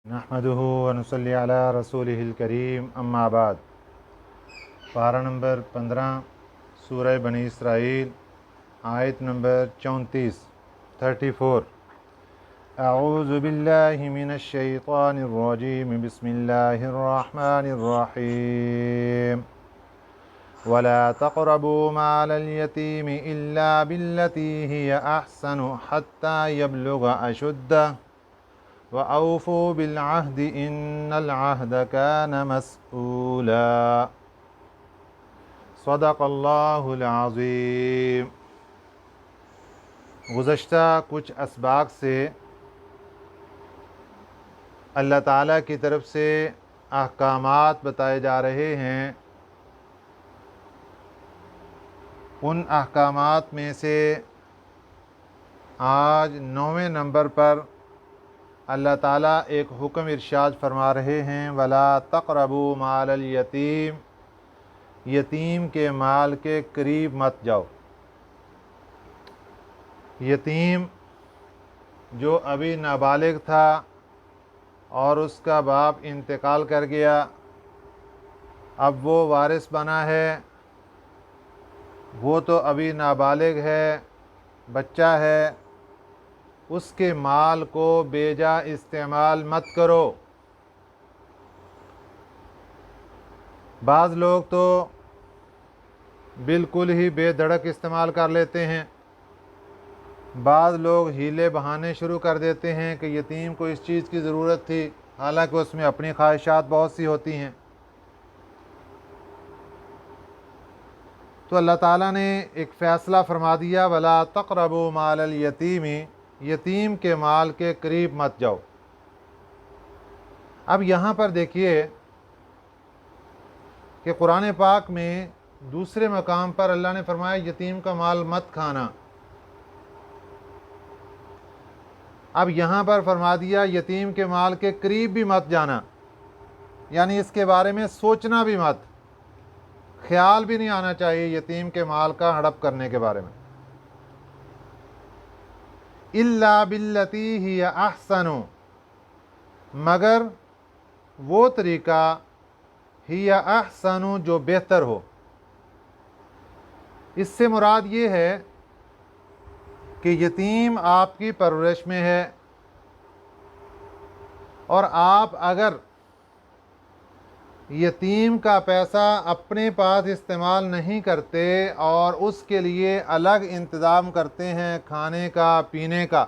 नहमदुहु व नुसल्ली अला रसूलिहिल करीम अम्मा बाद। पारा नंबर 15 सूरह बनी इसराइल आयत नंबर 34। अऊज़ु बिल्लाहि मिनश शैतानिर रजीम बिस्मिल्लाहिर रहमानिर रहीम। वला तक़रबू मालल यतीम इल्ला बिल्लती हिय अहसनु हत्ता यबलुग अशुद्दह व औफू बिल अहद इन्नल अहद कान मस्ऊला। सदक़ल्लाहुल अज़ीम। गुज़श्ता कुछ असबाक़ से अल्लाह ताला की तरफ से अहकामात बताए जा रहे हैं। उन अहकामात में से आज 9वें नंबर पर अल्लाह ताला एक हुक्म इरशाद फरमा रहे हैं, वला तक़रबू मालल यतीम, यतीम के माल के करीब मत जाओ। यतीम जो अभी नाबालिग था और उसका बाप इंतकाल कर गया, अब वो वारिस बना है, वो तो अभी नाबालिग है, बच्चा है, उसके माल को बेजा इस्तेमाल मत करो। बाज़ लोग तो बिल्कुल ही बेधड़क इस्तेमाल कर लेते हैं। बाज़ लोग हीले बहाने शुरू कर देते हैं कि यतीम को इस चीज़ की ज़रूरत थी, हालांकि उसमें अपनी ख्वाहिशात बहुत सी होती हैं। तो अल्लाह ताला ने एक फ़ैसला फरमा दिया, वला तक़रबू मालल यतीमी, यतीम के माल के करीब मत जाओ। अब यहाँ पर देखिए कि कुरान पाक में दूसरे मकाम पर अल्लाह ने फरमाया यतीम का माल मत खाना। अब यहाँ पर फरमा दिया यतीम के माल के करीब भी मत जाना, यानी इसके बारे में सोचना भी मत, ख्याल भी नहीं आना चाहिए यतीम के माल का हड़प करने के बारे में। इल्ला बिल्लती हिय अहसनु, मगर वो तरीका हिय अहसनु जो बेहतर हो। इससे मुराद ये है कि यतीम आपकी परवरिश में है और आप अगर यतीम का पैसा अपने पास इस्तेमाल नहीं करते और उसके लिए अलग इंतज़ाम करते हैं खाने का, पीने का,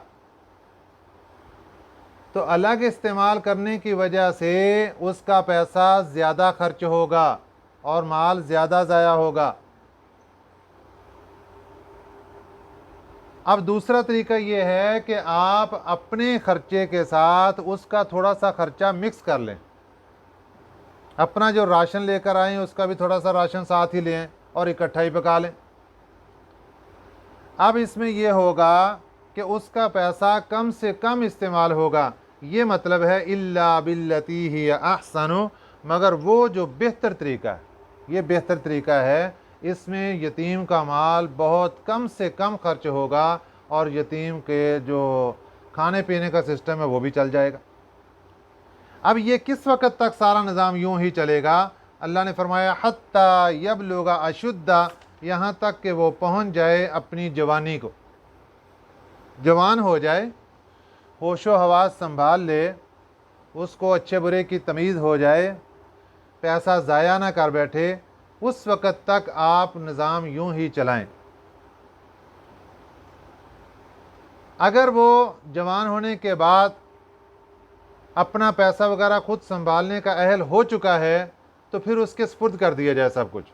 तो अलग इस्तेमाल करने की वजह से उसका पैसा ज़्यादा खर्च होगा और माल ज़्यादा ज़ाया होगा। अब दूसरा तरीका ये है कि आप अपने खर्चे के साथ उसका थोड़ा सा खर्चा मिक्स कर लें। अपना जो राशन लेकर आएँ उसका भी थोड़ा सा राशन साथ ही लें और इकट्ठा ही पका लें। अब इसमें यह होगा कि उसका पैसा कम से कम इस्तेमाल होगा। ये मतलब है इल्ला बिल्लती हिय अहसनु, मगर वो जो बेहतर तरीका है, ये बेहतर तरीका है, इसमें यतीम का माल बहुत कम से कम खर्च होगा और यतीम के जो खाने पीने का सिस्टम है वो भी चल जाएगा। अब ये किस वक़्त तक सारा निज़ाम यूं ही चलेगा? अल्लाह ने फरमाया हत्ता यबलुगा अशुद्दा, यहाँ तक कि वो पहुँच जाए अपनी जवानी को, जवान हो जाए, होशो हवास संभाल ले, उसको अच्छे बुरे की तमीज़ हो जाए, पैसा ज़ाया ना कर बैठे, उस वक़्त तक आप निज़ाम यूं ही चलाएं। अगर वो जवान होने के बाद अपना पैसा वगैरह खुद संभालने का अहल हो चुका है तो फिर उसके स्पुर्द कर दिया जाए सब कुछ।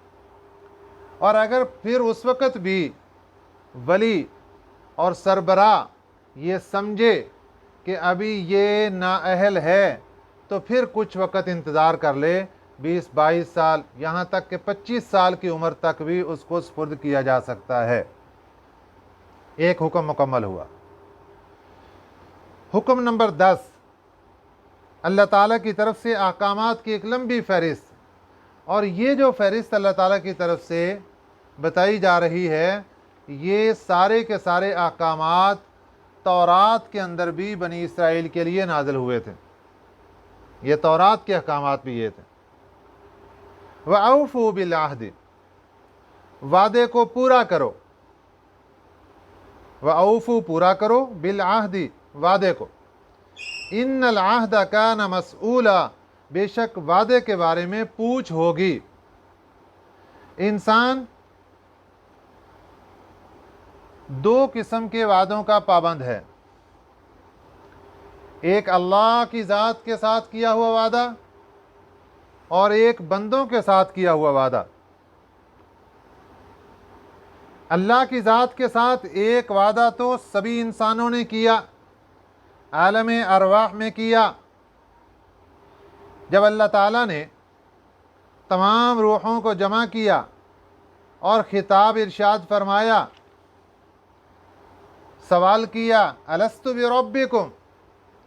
और अगर फिर उस वक़्त भी वली और सरबरा ये समझे कि अभी ये नाअहल है तो फिर कुछ वक़्त इंतज़ार कर ले, 20-22 साल, यहाँ तक कि 25 साल की उम्र तक भी उसको स्पुर्द किया जा सकता है। एक हुक्म मुकम्मल हुआ। हुक्म नंबर 10, अल्लाह ताला की तरफ से अहकामात की एक लंबी फ़हरिस्त, और ये जो फ़हरिस्त अल्लाह ताला की तरफ से बताई जा रही है, ये सारे के सारे अहकामात तौरात के अंदर भी बनी इसराइल के लिए नाज़िल हुए थे। یہ तौरात के अहकामात भी ये थे। वअऊफू बिलअहद, वादे को पूरा करो। वअऊफू, पूरा करो, बिलअहद, वादे को। इन्नल अहद कान मसऊला, बेशक वादे के बारे में पूछ होगी। इंसान दो किस्म के वादों का पाबंद है, एक अल्लाह की ज़ात के साथ किया हुआ वादा और एक बंदों के साथ किया हुआ वादा। अल्लाह की ज़ात के साथ एक वादा तो सभी इंसानों ने किया, आलम अरवाह में किया। जब अल्लाह ताला ने तमाम रूहों को जमा किया और खिताब इरशाद फरमाया, सवाल किया, अलस्तु बिरब्बिकुम,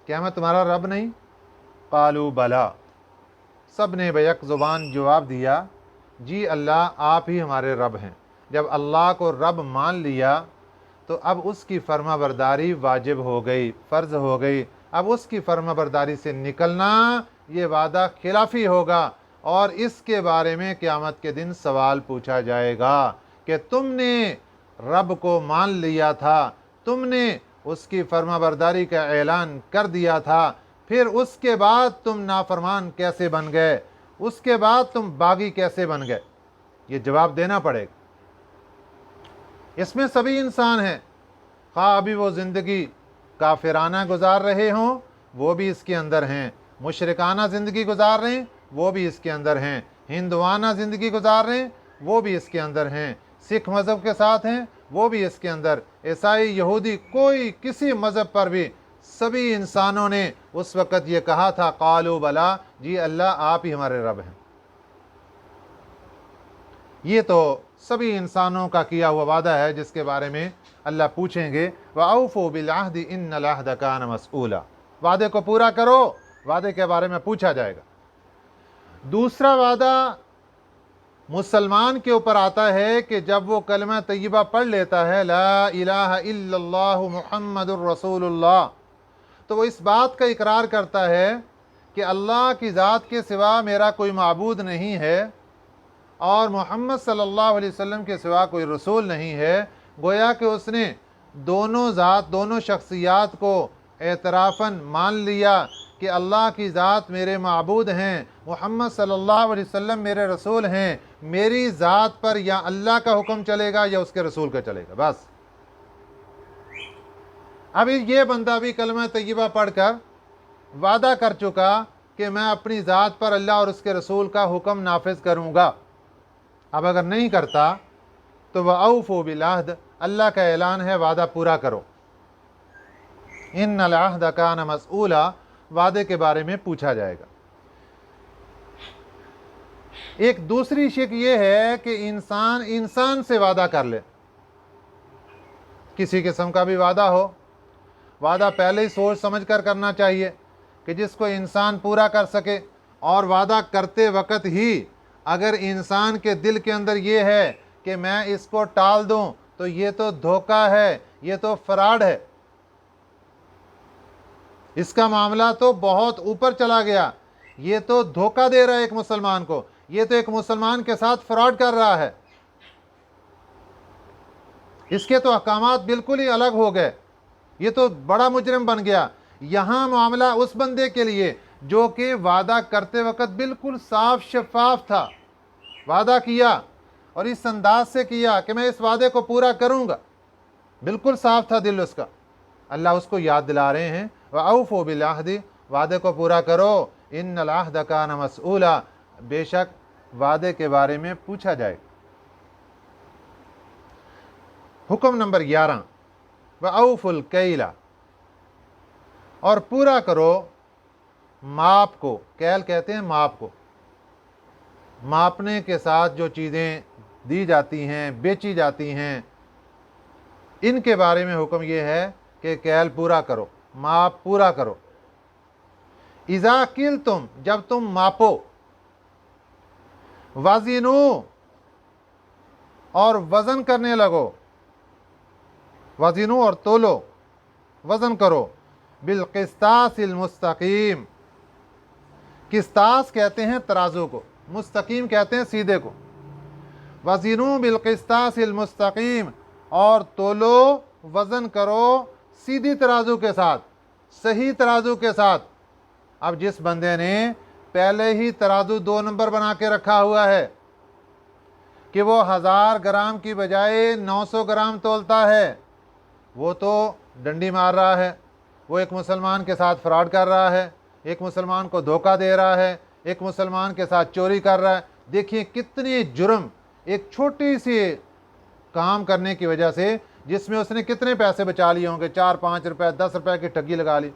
क्या मैं तुम्हारा रब नहीं? कालू बला, सब ने बेयक ज़ुबान जवाब दिया, जी अल्लाह, आप ही हमारे रब हैं। जब अल्लाह को रब मान लिया तो अब उसकी फर्माबरदारी वाजिब हो गई, फ़र्ज़ हो गई। अब उसकी फर्माबरदारी से निकलना ये वादा खिलाफ़ी होगा और इसके बारे में क़यामत के दिन सवाल पूछा जाएगा कि तुमने रब को मान लिया था, तुमने उसकी फर्माबरदारी का ऐलान कर दिया था, फिर उसके बाद तुम नाफरमान कैसे बन गए, उसके बाद तुम बागी कैसे बन गए? ये जवाब देना पड़ेगा। इसमें सभी इंसान हैं, खा अभी वो ज़िंदगी काफिराना गुजार रहे हों, वो भी इसके अंदर हैं, मुशरिकाना ज़िंदगी गुजार रहे हैं, वो भी इसके अंदर हैं, हिंदुआना ज़िंदगी गुजार रहे हैं, वो भी इसके अंदर हैं, सिख मज़हब के साथ हैं, वो भी इसके अंदर, ईसाई, यहूदी, कोई किसी मज़हब पर भी, सभी इंसानों ने उस वक़्त ये कहा था, कालू बला, जी अल्लाह, आप ही हमारे रब हैं। ये तो सभी इंसानों का किया हुआ वादा है जिसके बारे में अल्लाह पूछेंगे, वअऊफू बिलअहद इन्नल अहद कान मसऊला, वादे को पूरा करो, वादे के बारे में पूछा जाएगा। दूसरा वादा मुसलमान के ऊपर आता है कि जब वो कलमा तय्यबा पढ़ लेता है, ला इलाहा इल्लल्लाह मुहम्मदुर रसूलुल्लाह, तो वो इस बात का इकरार करता है कि अल्लाह की ज़ात के सिवा मेरा कोई माबूद नहीं है और मोहम्मद सल्लल्लाहु अलैहि वसल्लम के सिवा कोई रसूल नहीं है। गोया कि उसने दोनों ज़ात, दोनों शख्सियात को एतराफ़न मान लिया कि अल्लाह की ज़ात मेरे माबूद हैं, मोहम्मद सल्लल्लाहु अलैहि वसल्लम मेरे रसूल हैं, मेरी ज़ात पर या अल्लाह का हुक्म चलेगा या उसके रसूल का चलेगा, बस। अभी ये बंदा भी कलमा तय्यबा पढ़कर वादा कर चुका कि मैं अपनी ज़ात पर अल्लाह और उसके रसूल का हुक्म नाफिज करूँगा। अब अगर नहीं करता तो वअऊफू बिलअहद, अल्लाह का ऐलान है, वादा पूरा करो। इन्नल अहद कान मसऊला, वादे के बारे में पूछा जाएगा। एक दूसरी शिक ये है कि इंसान इंसान से वादा कर ले, किसी किस्म का भी वादा हो, वादा पहले ही सोच समझ कर करना चाहिए कि जिसको इंसान पूरा कर सके। और वादा करते वक्त ही अगर इंसान के दिल के अंदर ये है कि मैं इसको टाल दूं तो ये तो धोखा है, ये तो फ्रॉड है, इसका मामला तो बहुत ऊपर चला गया, ये तो धोखा दे रहा है एक मुसलमान को, ये तो एक मुसलमान के साथ फ्रॉड कर रहा है, इसके तो अहकामात बिल्कुल ही अलग हो गए, ये तो बड़ा मुजरिम बन गया। यहाँ मामला उस बंदे के लिए जो कि वादा करते वक्त बिल्कुल साफ शफाफ था, वादा किया और इस अंदाज से किया कि मैं इस वादे को पूरा करूँगा, बिल्कुल साफ था दिल उसका। अल्लाह उसको याद दिला रहे हैं, वअऊफू बिलअहद, वादे को पूरा करो, इन्नल अहद कान मसऊला, बेशक वादे के बारे में पूछा जाए। हुक्म नंबर 11, वअऊफुल कैला, और पूरा करो माप को। कैल कहते हैं माप को, मापने के साथ जो चीज़ें दी जाती हैं, बेची जाती हैं, इनके बारे में हुक्म ये है कि कैल पूरा करो, माप पूरा करो। इज़ा किल्तुम, जब तुम मापो, वज़िनू, और वज़न करने लगो, वज़िनू और तोलो, वज़न करो, बिलक़िस्तासिल मुस्तक़ीम, किस्तास कहते हैं तराजू को, मुस्तकीम कहते हैं सीधे को। वज़िनू बिलकिस्तासिल मुस्तकीम, और तोलो वज़न करो सीधी तराजू के साथ, सही तराजू के साथ। अब जिस बंदे ने पहले ही तराजू 2 नंबर बना के रखा हुआ है कि वो 1000 ग्राम की बजाय 900 ग्राम तोलता है, वो तो डंडी मार रहा है, वो एक मुसलमान के साथ फ्रॉड कर रहा है, एक मुसलमान को धोखा दे रहा है, एक मुसलमान के साथ चोरी कर रहा है। देखिए कितने जुर्म एक छोटी सी काम करने की वजह से, जिसमें उसने कितने पैसे बचा लिए होंगे, 4-5 रुपए 10 रुपए की ठगी लगा ली।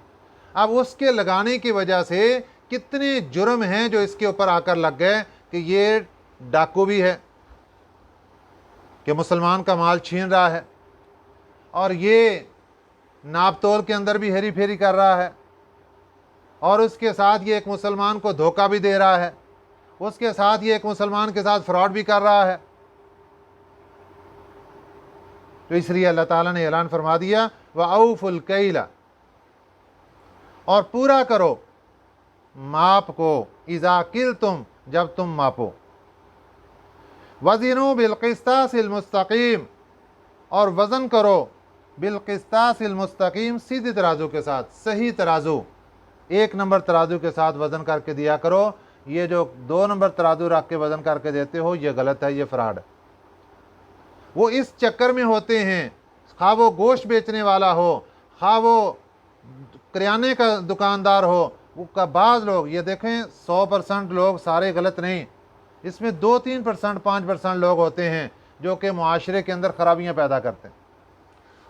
अब उसके लगाने की वजह से कितने जुर्म हैं जो इसके ऊपर आकर लग गए कि ये डाकू भी है, कि मुसलमान का माल छीन रहा है, और ये नाप तोल के अंदर भी हेरी फेरी कर रहा है, और उसके साथ ये एक मुसलमान को धोखा भी दे रहा है, उसके साथ ये एक मुसलमान के साथ फ्रॉड भी कर रहा है। तो इसलिए अल्लाह ताला ने ऐलान फरमा दिया व औफुल कैला, और पूरा करो माप को, इज़ा किलतुम, जब तुम मापो। वज़िनू बिलकिस्तासिल मुस्तकीम, और वज़न करो बिलकिस्तासिल मुस्तकीम, सीधी तराजू के साथ, सही तराजू, 1 नंबर तराजू के साथ वज़न करके दिया करो। ये जो 2 नंबर तराजू रख के वज़न करके देते हो, ये गलत है, ये फ्रॉड है। वो इस चक्कर में होते हैं, खा वो गोश्त बेचने वाला हो, खा वो किराने का दुकानदार हो, वो का बाज़ लोग, ये देखें 100% लोग सारे गलत नहीं, इसमें 2-3%, 5% लोग होते हैं जो कि मुआशरे के अंदर ख़राबियाँ पैदा करते हैं।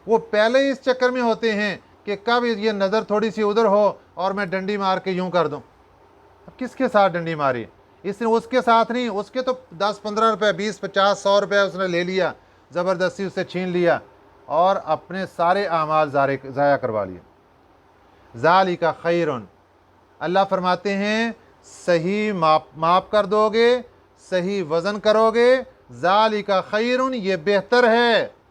वो पहले ही इस चक्कर में होते हैं कि कब ये नज़र थोड़ी सी उधर हो और मैं डंडी मार के यूँ कर दूँ। अब किसके साथ डंडी मारी? इसने उसके साथ नहीं, उसके तो 10-15 रुपये, 20-50, 100 रुपये उसने ले लिया, ज़बरदस्ती उससे छीन लिया और अपने सारे आमाल ज़ाया करवा लिए। ज़ालिका खैरुन, अल्लाह फरमाते हैं सही माप कर दोगे, सही वज़न करोगे, ज़ालिका खैरुन, ये बेहतर है,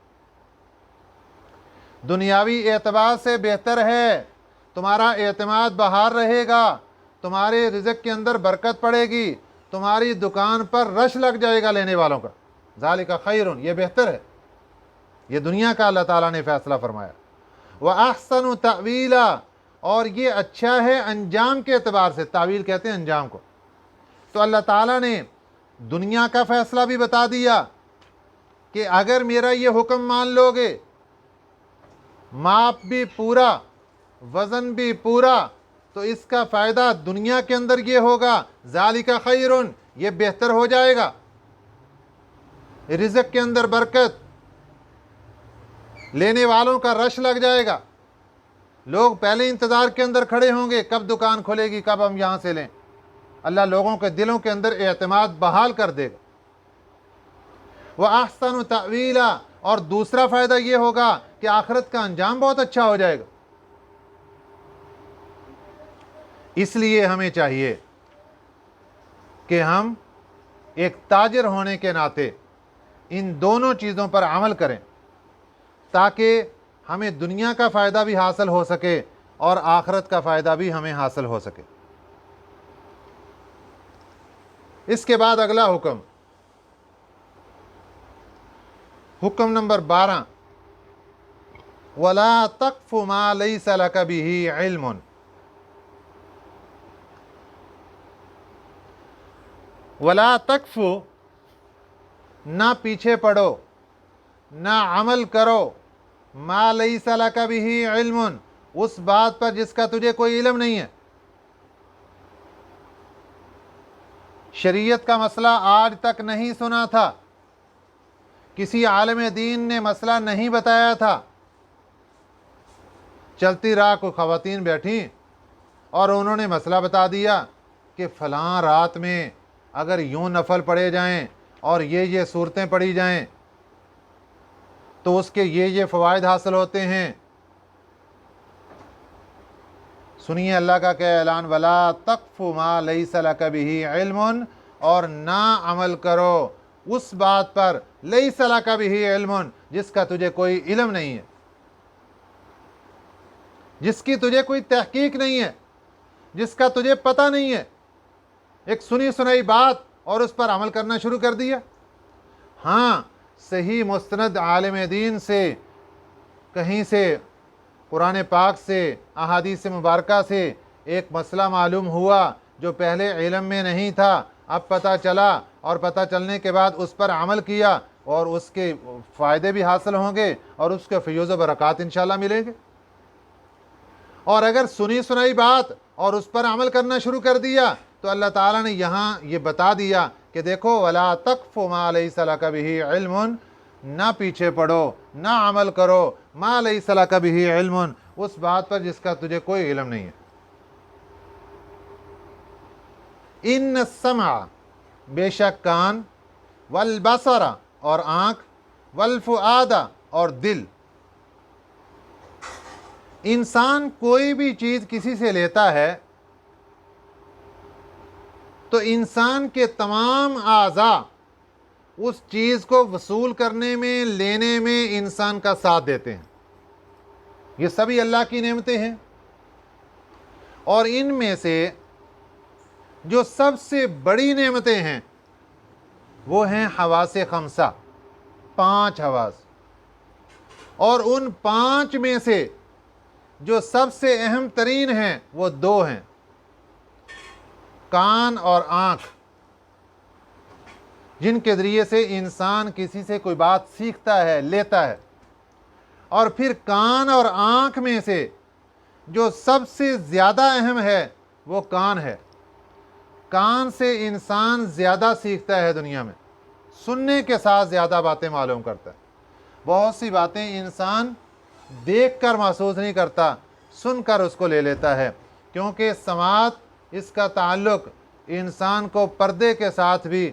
दुनियावी एतबार से बेहतर है। तुम्हारा एतमाद बहार रहेगा, तुम्हारे रिज़्क़ के अंदर बरकत पड़ेगी, तुम्हारी दुकान पर रश लग जाएगा लेने वालों का। ज़ालिका खैरुन, ये बेहतर है, ये दुनिया का अल्लाह ताला ने फ़ैसला फरमाया। व अहसनु तावीला, और ये अच्छा है अंजाम के एतबार से, तावील कहते हैं अंजाम को। तो अल्लाह ताला ने दुनिया का फ़ैसला भी बता दिया कि अगर मेरा ये हुक्म मान लोगे, माप भी पूरा, वज़न भी पूरा, तो इसका फ़ायदा दुनिया के अंदर ये होगा, ज़ालिका खैरुन, ये बेहतर हो जाएगा, रिज़्क़ के अंदर बरकत, लेने वालों का रश लग जाएगा, लोग पहले इंतज़ार के अंदर खड़े होंगे कब दुकान खुलेगी, कब हम यहाँ से लें। अल्लाह लोगों के दिलों के अंदर एतमाद बहाल कर देगा। वह अहसनु तावीला, और दूसरा फ़ायदा ये होगा कि आखिरत का अंजाम बहुत अच्छा हो जाएगा। इसलिए हमें चाहिए कि हम एक ताजिर होने के नाते इन दोनों चीज़ों पर अमल करें, ताकि हमें दुनिया का फ़ायदा भी हासिल हो सके और आखिरत का फ़ायदा भी हमें हासिल हो सके। इसके बाद अगला हुक्म, हुक्म नंबर 12, वला तक़्फ़ु मा लैसा लका बिही इल्मुन, वला तक़्फ़ु, ना पीछे पड़ो, ना अमल करो, मा लैसा लका बिही इल्मुन, उस बात पर जिसका तुझे कोई इल्म नहीं है। शरीयत का मसला आज तक नहीं सुना था, किसी आलिम दीन ने मसला नहीं बताया था, चलती राह को ख़वातीन बैठी और उन्होंने मसला बता दिया कि फ़लाँ रात में अगर यूँ नफल पढ़े जाएं और ये सूरतें पढ़ी जाएं तो उसके ये फ़वाइद हासिल होते हैं। सुनिए अल्लाह का क्या ऐलान, वला तक़्फ़ु मा लैसा लका बिही इल्मुन, और ना अमल करो उस बात पर, लैसा लका बिही इल्मुन, जिसका तुझे कोई इल्म नहीं है, जिसकी तुझे कोई तहकीक नहीं है, जिसका तुझे पता नहीं है। एक सुनी सुनाई बात और उस पर अमल करना शुरू कर दिया। हाँ, सही मुस्तनद आलिम दीन से, कहीं से कुरान पाक से, अहादीस मुबारका से एक मसला मालूम हुआ जो पहले इल्म में नहीं था, अब पता चला, और पता चलने के बाद उस पर अमल किया और उसके फ़ायदे भी हासिल होंगे और उसके फ़यूज़ व बरक़ात इंशाअल्लाह मिलेंगे। और अगर सुनी सुनाई बात और उस पर अमल करना शुरू कर दिया तो अल्लाह ताला ने यहाँ ये बता दिया कि देखो, वला तक़फ़ु मा लैसा लका बिही इल्मुन, ना पीछे पड़ो, ना अमल करो, मा लैसा लका बिही इल्मुन, उस बात पर जिसका तुझे कोई इल्म नहीं है। इन्न समा, बेशक कान, वल बसरा और आँख, वल फुआदा और दिल, इंसान कोई भी चीज़ किसी से लेता है तो इंसान के तमाम आज़ा उस चीज़ को वसूल करने में, लेने में इंसान का साथ देते हैं। ये सभी अल्लाह की नेमतें हैं। और इनमें से जो सबसे बड़ी नेमतें हैं वो हैं हवासे खमसा, 5 हवास। और उन 5 में से जो सबसे अहम तरीन हैं वो 2 हैं, कान और आँख, जिनके ज़रिए से इंसान किसी से कोई बात सीखता है, लेता है। और फिर कान और आँख में से जो सबसे ज़्यादा अहम है वो कान है। कान से इंसान ज़्यादा सीखता है दुनिया में, सुनने के साथ ज़्यादा बातें मालूम करता है। बहुत सी बातें इंसान देख कर महसूस नहीं करता, सुनकर उसको ले लेता है, क्योंकि समात, इसका ताल्लुक़ इंसान को पर्दे के साथ भी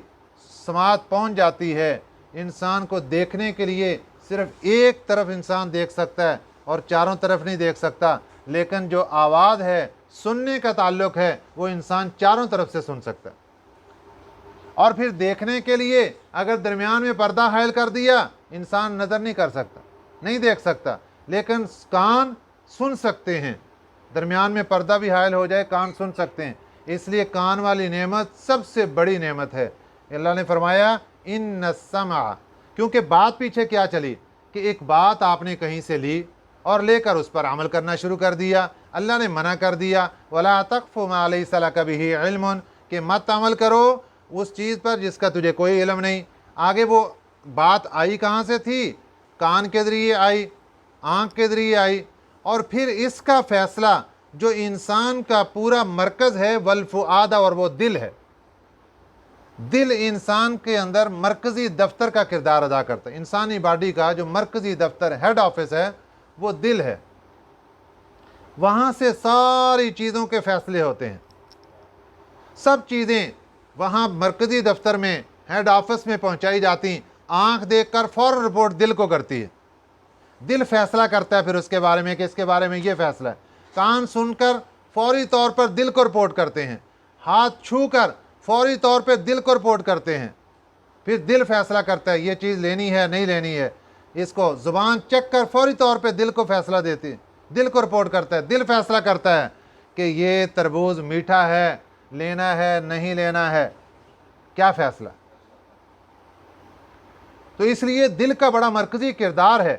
समात पहुंच जाती है। इंसान को देखने के लिए सिर्फ एक तरफ इंसान देख सकता है और चारों तरफ नहीं देख सकता, लेकिन जो आवाज़ है, सुनने का ताल्लुक़ है, वो इंसान चारों तरफ से सुन सकता है। और फिर देखने के लिए अगर दरमियान में पर्दा हायल कर दिया, इंसान नज़र नहीं कर सकता, नहीं देख सकता, लेकिन कान सुन सकते हैं। दरमियान में पर्दा भी हायल हो जाए, कान सुन सकते हैं। इसलिए कान वाली नेमत सबसे बड़ी नेमत है। अल्लाह ने फरमाया इन्न समा, क्योंकि बात पीछे क्या चली कि एक बात आपने कहीं से ली और लेकर उस पर अमल करना शुरू कर दिया। अल्लाह ने मना कर दिया, वला तक़फ़ु मा लैसा लका बिही इल्मुन, कि मत अमल करो उस चीज़ पर जिसका तुझे कोई इल्म नहीं। आगे वो बात आई कहाँ से थी? कान के ज़रिए आई, आँख के ज़रिए आई, और फिर इसका फ़ैसला जो इंसान का पूरा मरकज़ है, वल फुआदा, और वो दिल है। दिल इंसान के अंदर मरकज़ी दफ्तर का किरदार अदा करता है। इंसानी बॉडी का जो मरकज़ी दफ्तर, हेड ऑफिस है, वो दिल है। वहाँ से सारी चीज़ों के फ़ैसले होते हैं। सब चीज़ें वहाँ मरकज़ी दफ्तर में, हेड ऑफिस में पहुँचाई जाती। आँख देखकर फ़ौरन रिपोर्ट दिल को करती है, दिल फैसला करता है फिर उसके बारे में कि इसके बारे में ये फ़ैसला है। कान सुनकर फौरी तौर पर दिल को रिपोर्ट करते हैं, हाथ छूकर फौरी तौर पर दिल को रिपोर्ट करते हैं। फिर दिल फैसला करता है ये चीज़ लेनी है, नहीं लेनी है। इसको ज़ुबान चख कर फौरी तौर पे दिल को फैसला देती है, दिल को रिपोर्ट करता है। दिल फैसला करता है कि ये तरबूज मीठा है, लेना है, नहीं लेना है, क्या फ़ैसला। तो इसलिए दिल का बड़ा मरकज़ी किरदार है।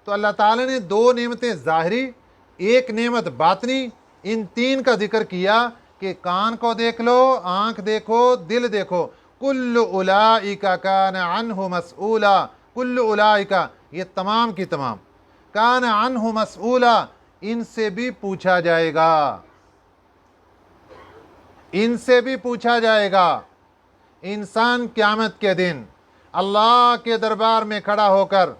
तो अल्लाह ताला ने 2 नेमतें ज़ाहिरी, एक नेमत बातनी, इन 3 का जिक्र किया कि कान को देख लो, आँख देखो, दिल देखो। कुल्लु उलाइका कान अन्हु मसऊला, कुल्लु उलाइका, ये तमाम की तमाम, कान अन्हु मसऊला, इनसे भी पूछा जाएगा, इनसे भी पूछा जाएगा। इंसान क़यामत के दिन अल्लाह के दरबार में खड़ा होकर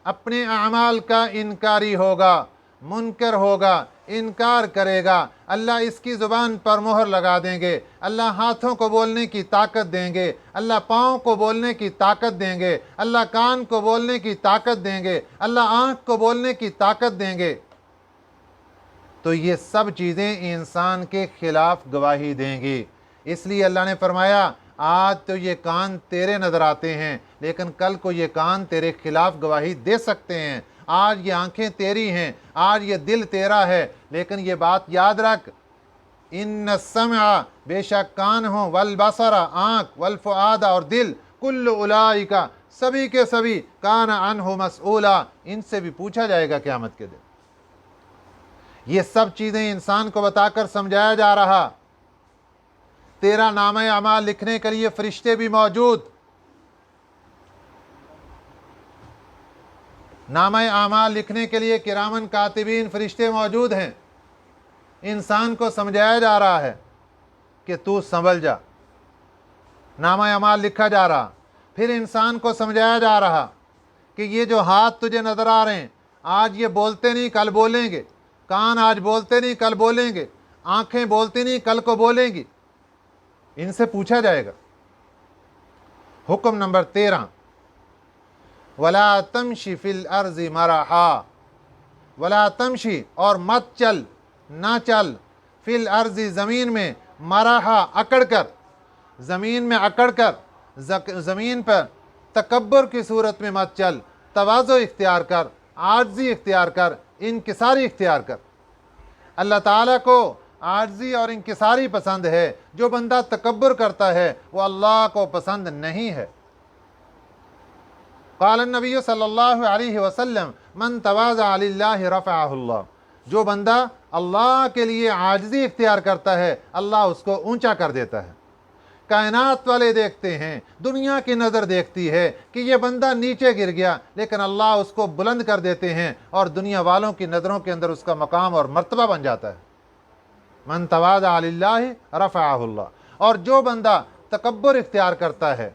अपने अमाल का इनकारी होगा, मुनकर होगा, इनकार करेगा। अल्लाह इसकी ज़ुबान पर मोहर लगा देंगे, अल्लाह हाथों को बोलने की ताकत देंगे, अल्लाह पाँव को बोलने की ताकत देंगे, अल्लाह कान को बोलने की ताकत देंगे, अल्लाह आँख को बोलने की ताकत देंगे। तो ये सब चीज़ें इंसान के ख़िलाफ़ गवाही देंगी। इसलिए अल्लाह ने फरमाया आज तो ये कान तेरे नज़र आते हैं, लेकिन कल को ये कान तेरे खिलाफ गवाही दे सकते हैं। आज ये आंखें तेरी हैं, आज ये दिल तेरा है, लेकिन ये बात याद रख, इन्न सम्अ बेशक कान हो, वल बसरा आँख, वल फुआदा और दिल, कुल्लु उलाइका सभी के सभी, कान अन्हु मसऊला इनसे भी पूछा जाएगा क़यामत के दिन। ये सब चीज़ें इंसान को बताकर समझाया जा रहा। तेरा नामे अमाल लिखने के लिए फरिश्ते भी मौजूद, नामे अमाल लिखने के लिए किरामन कातिबीन फरिश्ते मौजूद हैं। इंसान को समझाया जा रहा है कि तू संभल जा, नामा अमाल लिखा जा रहा। फिर इंसान को समझाया जा रहा कि ये जो हाथ तुझे नज़र आ रहे हैं, आज ये बोलते नहीं कल बोलेंगे, कान आज बोलते नहीं कल बोलेंगे, आंखें बोलती नहीं कल को बोलेंगी, इनसे पूछा जाएगा। हुक्म नंबर 13, वला तमशी फिल अर्ज़ि मरहा, वला तमशी और मत चल, ना चल, फिल अर्ज़ि ज़मीन में, मरहा अकड़ कर, ज़मीन में अकड़ कर, ज़मीन पर तकब्बुर की सूरत में मत चल, तवाज़ु इख्तियार कर, आज्ज़ी इख्तियार कर, इनकिसारी इख्तियार कर। अल्लाह ताला को आज्ज़ी और इनकिसारी पसंद है। जो बंदा तकब्बुर करता है वो अल्लाह को पसंद नहीं है। क़ाल नबी सल्लल्लाहु अलैहि वसल्लम मन तवाज़अ लिल्लाहि रफ़अहुल्लाह, जो बंदा अल्लाह के लिए आजिज़ी इख्तियार करता है अल्लाह उसको ऊंचा कर देता है। कायनात वाले देखते हैं, दुनिया की नज़र देखती है कि ये बंदा नीचे गिर गया, लेकिन अल्लाह उसको बुलंद कर देते हैं और दुनिया वालों की नज़रों के अंदर उसका मकाम और मर्तबा बन जाता है। मन तवाज़अ लिल्लाहि रफ़अहुल्लाह। और जो बंदा तकब्बुर इख्तियार करता है,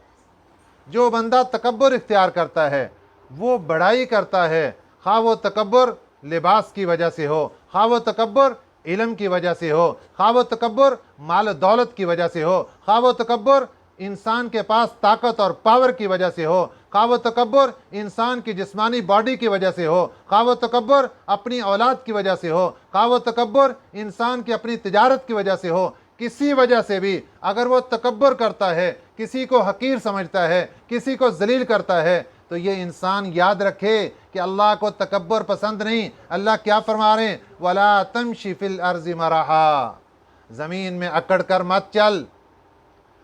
जो बंदा तकब्बुर इख्तियार करता है वो बड़ाई करता है, खा वो तकब्बुर लिबास की वजह से हो, खा वो तकब्बुर इल्म की वजह से हो, खा वो तकब्बुर माल दौलत की वजह से हो, खा वो तकब्बुर इंसान के पास ताकत और पावर की वजह से हो, खा वो तकब्बुर इंसान की जिस्मानी बॉडी की वजह से हो, खा वो तकब्बुर अपनी औलाद की वजह से हो, खा वो तकब्बुर इंसान की अपनी तिजारत की वजह से हो, किसी वजह से भी अगर वो तकब्बुर करता है, किसी को हकीर समझता है, किसी को जलील करता है, तो ये इंसान याद रखे कि अल्लाह को तकब्बुर पसंद नहीं। अल्लाह क्या फरमा रहे हैं, वला तमशी फिल अर्ज़ि मरहा, ज़मीन में अकड़ कर मत चल।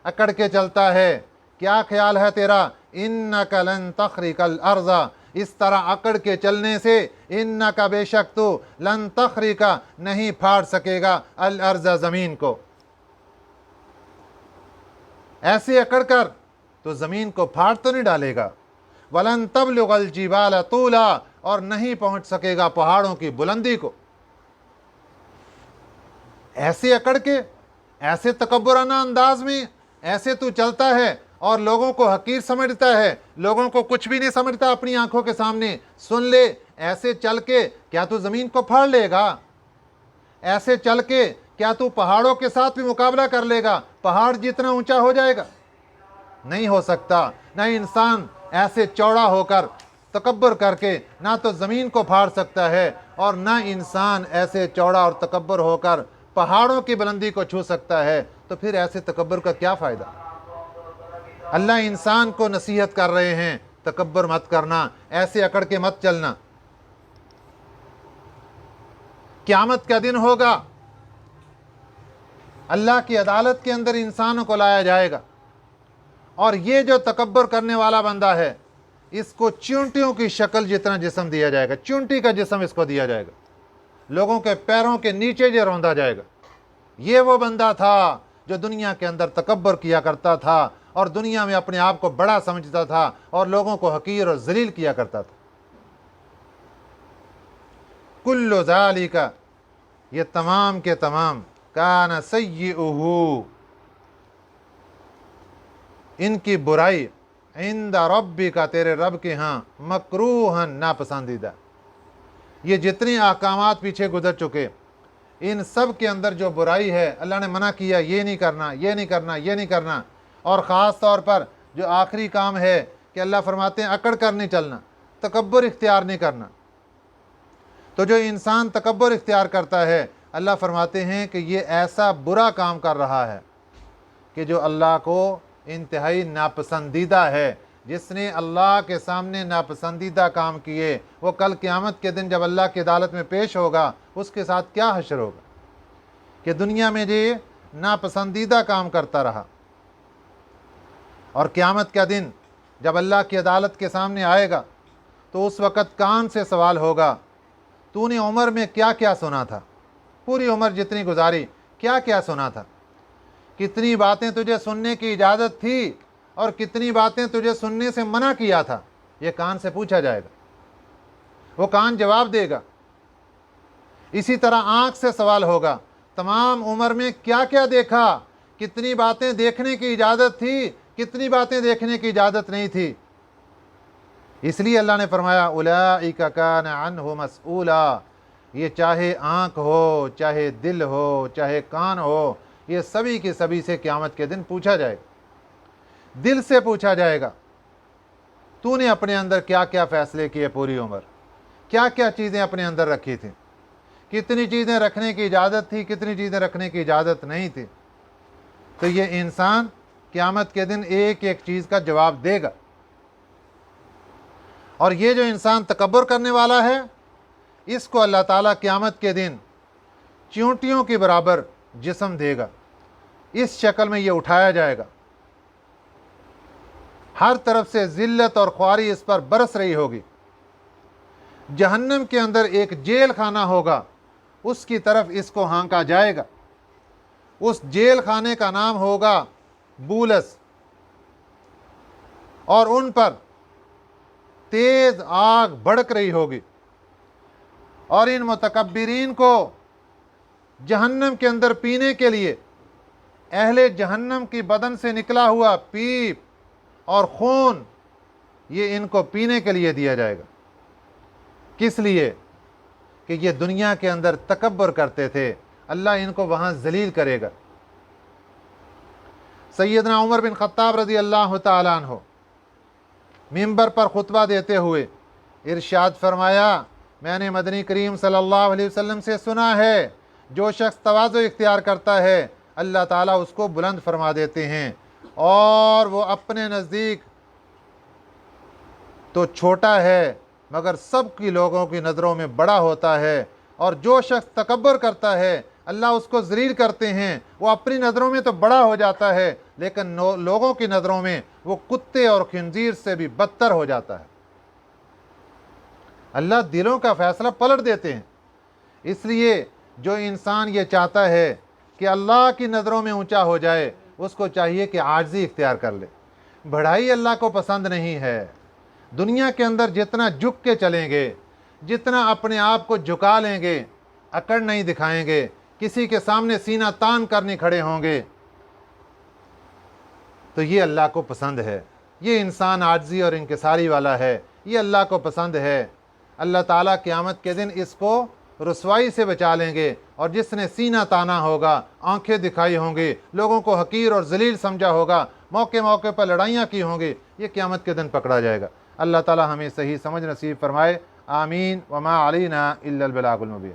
अकड़ के चलता है, क्या ख्याल है तेरा, इन्नका लन तखरिकल अर्ज़ा, इस तरह अकड़ के चलने से इन्नका बेशक तो लन तखरिका नहीं फाड़ सकेगा अल अर्ज़ा ज़मीन को। ऐसे अकड़ कर तो ज़मीन को फाड़ तो नहीं डालेगा। वलन तबलुगल जिबाल तूला, और नहीं पहुंच सकेगा पहाड़ों की बुलंदी को। ऐसे अकड़ के, ऐसे तकब्बुराना अंदाज में ऐसे तू चलता है और लोगों को हकीर समझता है, लोगों को कुछ भी नहीं समझता अपनी आंखों के सामने। सुन ले, ऐसे चल के क्या तू ज़मीन को फाड़ लेगा? ऐसे चल के क्या तू पहाड़ों के साथ भी मुकाबला कर लेगा? पहाड़ जितना ऊंचा हो जाएगा? नहीं हो सकता। न इंसान ऐसे चौड़ा होकर तकब्बुर करके ना तो ज़मीन को फाड़ सकता है, और ना इंसान ऐसे चौड़ा और तकब्बुर होकर पहाड़ों की बुलंदी को छू सकता है। तो फिर ऐसे तकब्बुर का क्या फ़ायदा? अल्लाह इंसान को नसीहत कर रहे हैं, तकब्बुर मत करना, ऐसे अकड़ के मत चलना। क़यामत का दिन होगा, अल्लाह की अदालत के अंदर इंसानों को लाया जाएगा, और ये जो तकब्बुर करने वाला बंदा है इसको चूंटियों की शक्ल जितना जिस्म दिया जाएगा, चूंटी का जिस्म इसको दिया जाएगा, लोगों के पैरों के नीचे जो रौंदा जाएगा। ये वो बंदा था जो दुनिया के अंदर तकब्बुर किया करता था और दुनिया में अपने आप को बड़ा समझता था और लोगों को हकीर और जलील किया करता था। कुल्लु ज़ालिका, ये तमाम के तमाम, कान सय्यउहु, इनकी बुराई, इंद रब्बिका, तेरे रब के यहाँ, मकरूहन, नापसंदीदा। ये जितने अहकामात पीछे गुजर चुके, इन सब के अंदर जो बुराई है, अल्लाह ने मना किया, ये नहीं करना, ये नहीं करना, ये नहीं करना। और ख़ास तौर पर जो आखिरी काम है कि अल्लाह फरमाते हैं अकड़ कर नहीं चलना, तकब्बुर इख्तियार नहीं करना। तो जो इंसान तकब्बुर इख्तियार करता है, अल्लाह फरमाते हैं कि ये ऐसा बुरा काम कर रहा है कि जो अल्लाह को इंतहाई नापसंदीदा है। जिसने अल्लाह के सामने नापसंदीदा काम किए, वो कल क़यामत के दिन जब अल्लाह की अदालत में पेश होगा, उसके साथ क्या हश्र होगा। کہ دنیا میں یہ ناپسندیدہ کام کرتا رہا، اور قیامت کا دن جب اللہ کی عدالت کے سامنے آئے گا تو اس وقت کان سے سوال ہوگا، تو نے عمر میں کیا کیا سنا تھا، پوری عمر جتنی گزاری کیا کیا سنا تھا، کتنی باتیں تجھے سننے کی اجازت تھی اور کتنی باتیں تجھے سننے سے منع کیا تھا، یہ کان سے پوچھا جائے گا، وہ کان جواب دے گا۔ اسی طرح آنکھ سے سوال ہوگا، تمام عمر میں کیا کیا دیکھا، کتنی باتیں دیکھنے کی اجازت تھی، کتنی باتیں دیکھنے کی اجازت نہیں تھی۔ اس لیے اللہ نے فرمایا اولئک کان عنہ مسئولا، یہ چاہے آنکھ ہو، چاہے دل ہو، چاہے کان ہو، یہ سبھی کی سبھی سے قیامت کے دن پوچھا جائے گا۔ دل سے پوچھا جائے گا، تو نے اپنے اندر کیا کیا فیصلے کیے پوری عمر، کیا کیا چیزیں اپنے اندر رکھی تھیں، کتنی چیزیں رکھنے کی اجازت تھی، کتنی چیزیں رکھنے کی اجازت نہیں تھی۔ تو یہ انسان قیامت کے دن ایک ایک چیز کا جواب دے گا۔ اور یہ جو انسان تکبر کرنے والا ہے، اس کو اللہ تعالیٰ قیامت کے دن چیونٹیوں کے برابر جسم دے گا، اس شکل میں یہ اٹھایا جائے گا، ہر طرف سے ذلت اور خواری اس پر برس رہی ہوگی۔ جہنم کے اندر ایک جیل خانہ ہوگا، اس کی طرف اس کو ہانکا جائے گا، اس جیل خانے کا نام ہوگا بولس، اور ان پر تیز آگ بھڑک رہی ہوگی، اور ان متکبرین کو جہنم کے اندر پینے کے لیے اہل جہنم کی بدن سے نکلا ہوا پیپ اور خون یہ ان کو پینے کے لیے دیا جائے گا۔ کس لیے؟ کہ یہ دنیا کے اندر تکبر کرتے تھے، اللہ ان کو وہاں ذلیل کرے گا۔ سیدنا عمر بن خطاب رضی اللہ تعالیٰ عنہ منبر پر خطبہ دیتے ہوئے ارشاد فرمایا، میں نے مدنی کریم صلی اللہ علیہ وسلم سے سنا ہے، جو شخص تواضع اختیار کرتا ہے اللہ تعالیٰ اس کو بلند فرما دیتے ہیں، اور وہ اپنے نزدیک تو چھوٹا ہے مگر سب کی لوگوں کی نظروں میں بڑا ہوتا ہے، اور جو شخص تکبر کرتا ہے اللہ اس کو ذلیل کرتے ہیں، وہ اپنی نظروں میں تو بڑا ہو جاتا ہے لیکن لوگوں کی نظروں میں وہ کتے اور خنزیر سے بھی بدتر ہو جاتا ہے۔ اللہ دلوں کا فیصلہ پلٹ دیتے ہیں۔ اس لیے جو انسان یہ چاہتا ہے کہ اللہ کی نظروں میں اونچا ہو جائے، اس کو چاہیے کہ عاجزی اختیار کر لے۔ بڑائی اللہ کو پسند نہیں ہے۔ دنیا کے اندر جتنا جھک کے چلیں گے، جتنا اپنے آپ کو جھکا لیں گے، اکڑ نہیں دکھائیں گے، کسی کے سامنے سینہ تان کرنے کھڑے ہوں گے، تو یہ اللہ کو پسند ہے۔ یہ انسان عاجزی اور انکساری والا ہے، یہ اللہ کو پسند ہے۔ اللہ تعالیٰ قیامت کے دن اس کو رسوائی سے بچا لیں گے، اور جس نے سینہ تانا ہوگا، آنکھیں دکھائی ہوں گی، لوگوں کو حقیر اور ذلیل سمجھا ہوگا، موقع موقع پر لڑائیاں کی ہوں گی، یہ قیامت کے دن پکڑا جائے گا۔ اللہ تعالیٰ ہمیں صحیح سمجھ نصیب فرمائے، آمین۔ وما علینا الا البلاغ المبین۔